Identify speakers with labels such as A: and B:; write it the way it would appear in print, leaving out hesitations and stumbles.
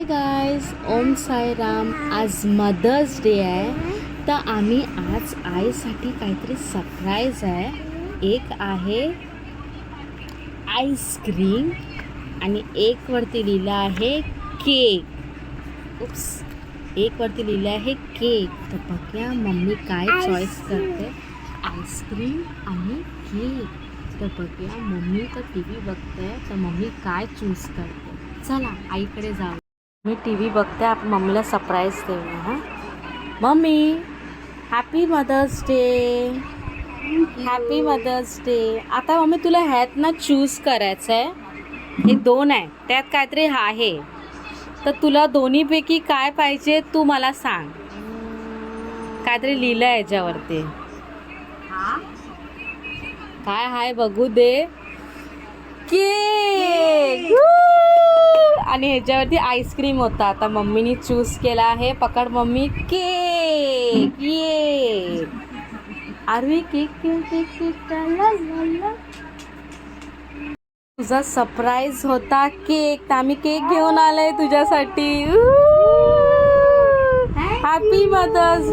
A: Guys, ओम साई राम. आज mother's day आहे, तर आम्ही आज आईसाठी काहीतरी सरप्राईज आहे. एक आहे आईस्क्रीम आणि एक वरती लिहिलं आहे केक. एक वरती लिहिलं आहे केक. तर बघूया मम्मी काय चॉईस करते, आईस्क्रीम आणि केक. तर बघूया मम्मी तर टी व्ही बघते, तर मम्मी काय चूज करते. चला आईकडे जाऊ. मी टी व्ही बघते, आपण मम्मीला सरप्राईज देऊया. हां mummy, happy mother's day. Happy mother's day. आता मम्मी तुला ह्यात ना चूज करायचं आहे. हे दोन आहे, त्यात काहीतरी आहे, तर तुला दोन्हीपैकी काय पाहिजे तू मला सांग. काहीतरी लिहिलं आहे याच्यावरती. काय आहे बघू दे. केक आणि ह्याच्यावरती आईस्क्रीम होता. आता मम्मीनी चूज केला आहे. पकड मम्मी. केक. ये Aarvi cake cake cake cake. तुझा सरप्राईज होता केक, तर आम्ही केक घेऊन आलोय तुझ्यासाठी. Happy mother's